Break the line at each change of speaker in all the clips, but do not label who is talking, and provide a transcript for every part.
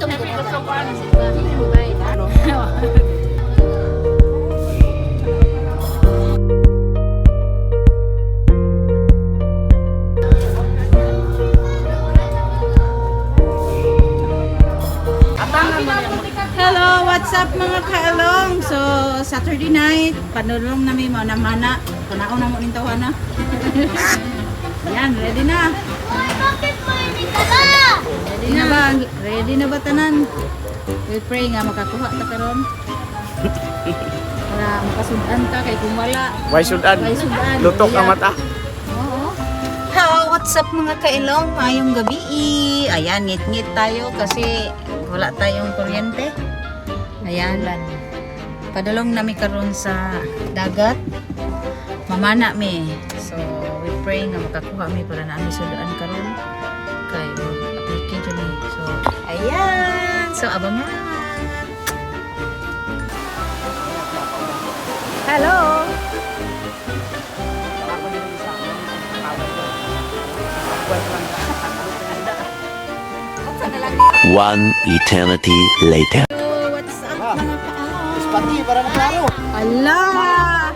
gutom ko na.
Hello, what's up mga kaalong? So, Saturday night, panulong namin mo na mana. Kunaon na mo ning tawana. Yan, ready na.
Bakit mo hindi ka na?
Ready na ba? Ready na ba tanan? We pray nga makakuha ta karon. Para makasudan ka kay kung wala.
Why sudan?
Why sudan?
Lutok ang mata.
Oo. Hello, what's up mga kailong? Ngayong gabi. Ayan, ngit-ngit tayo kasi wala tayong kuryente. Ayan. Padulong nami karon sa dagat. Mamana mi. So, we pray nga makakuha mi para na ami sudaan karon. Kay aplike jud ni. So, ayan. So, abangan. Hello.
One eternity later.
What's up mga kaalong?
Pati para maklaro.
Allah!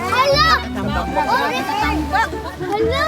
Hala! Ori na tambak! Hala!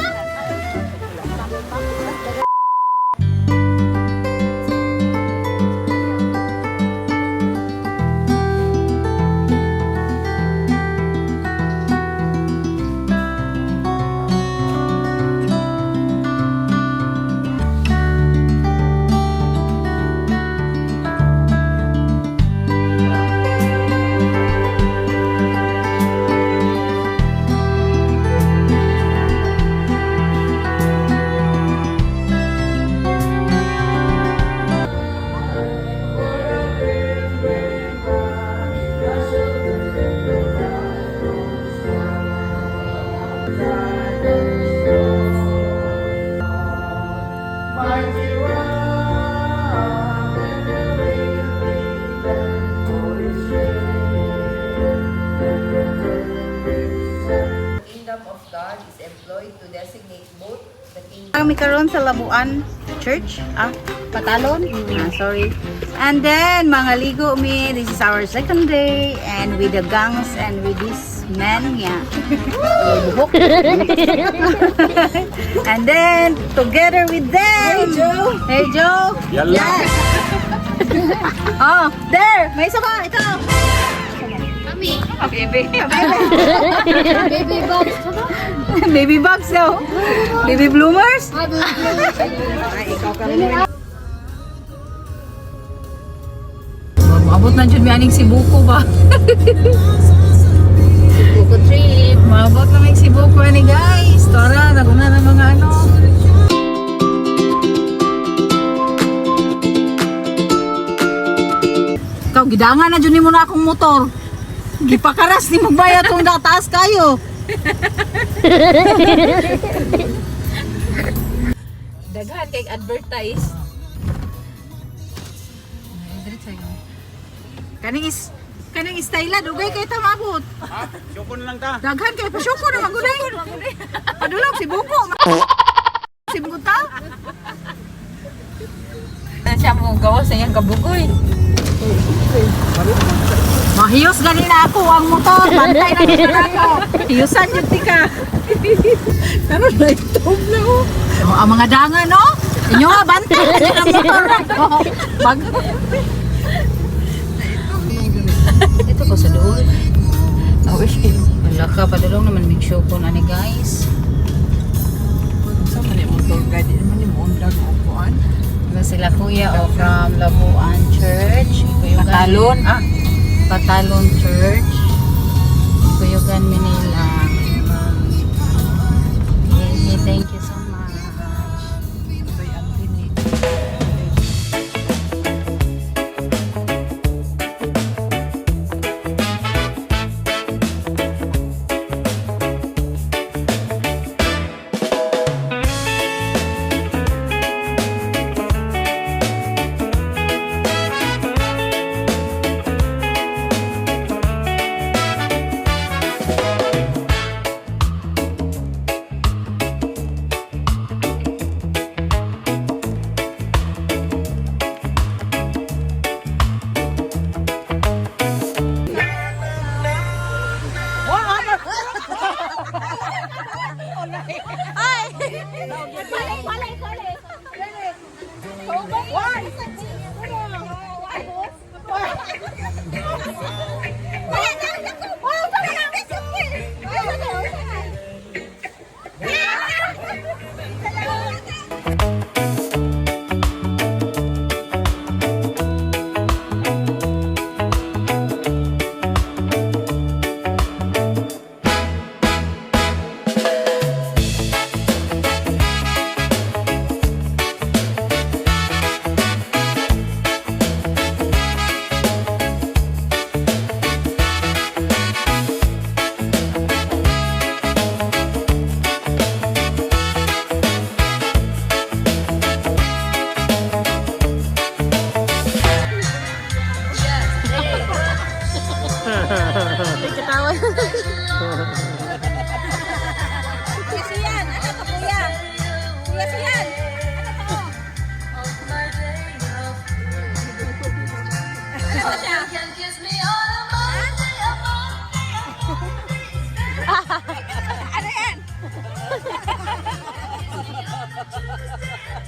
Kami karon sa Labuan Church, Patalon. Sorry. And then mga ligo mi, this is our second day and with the gangs and with this man, yeah. Buhok. And then together with them. Hey Joe. Hey Joe.
Yalla.
Yes. Oh, there. May isa pa. Ito.
Kami!
Baby.
Baby bugs!
Baby bugs daw. Baby bloomers. Maabot na dyan may aning Sibuko ba?
Buko trip!
Maabot na may Sibuko ni guys. Tara, naguna ng mga ano. Ikaw, gidangan na dyan mo na akong motor. Gipakaras ni mo bayad kung nataas kayo. Daghan kay advertise. Kaning style dugay kay tamabot.
Ha? Syuko na lang ta.
Daghan kay pasyuko na magunay. Padulog si buko. Si buta. Siya mo gawa sa iyang kabugoy. Mahiyos gani na ako ang motor. Bantay na dito na ako. Hiyusan yung tika. Pero na-stove na oh. Ang mga dangan no? Inyo nga bantay na dito ang motor. Bag. Ito ko sa doon. Wala ka. Padulong naman big show ko na ni guys.
Sa man yung motor guide, man yung undag o kuan.
Sila kuya o from Labuan Church.
Patalon?
Patalon Church. Kuyugan Manila. Thank you so much.
Ito'y ang tinig.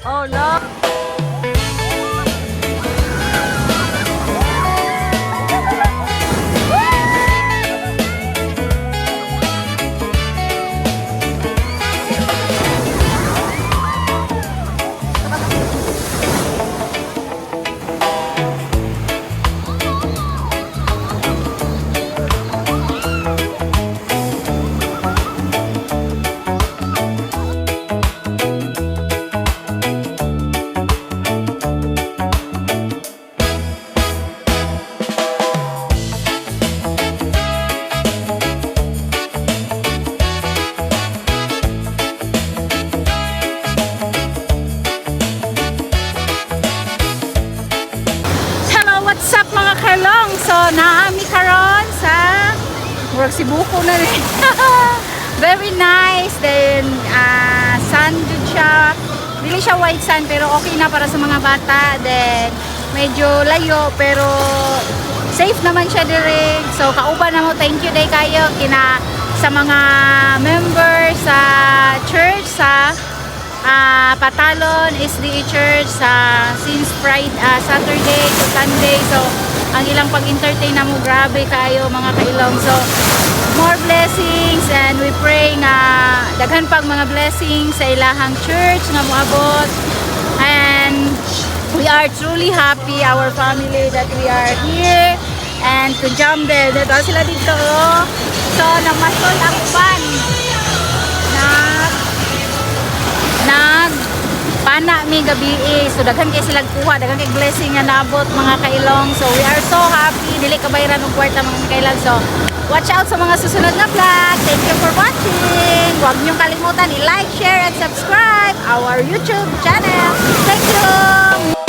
Oh, no. Hello, what's up mga kalong? So, naami karon sa Murag Sibuko na rin. Very nice. Then, sun jud siya. Dili siya white sun pero okay na para sa mga bata. Then, medyo layo pero safe naman siya dire. So, kauban na mo. Thank you day kayo kina sa mga members sa church sa Patalon SDA Church since Friday, Saturday to Sunday. So, ang ilang pag-entertain na mo, grabe kayo mga kailong. So, more blessings and we pray nga daghan pang mga blessings sa ilahang church nga moabot. And we are truly happy, our family, that we are here. And to jump there, dito sila dito. Oh. So, namasol ang pan. Pana mi gabi so daghan kay sila kuha, daghan kay blessing nga naabot mga kailong. So we are so happy, dili kabayran og kwarta mga kailan. So watch out sa mga susunod na vlog. Thank you for watching. Huwag niyong kalimutan i-like, share and subscribe our YouTube channel. Thank you.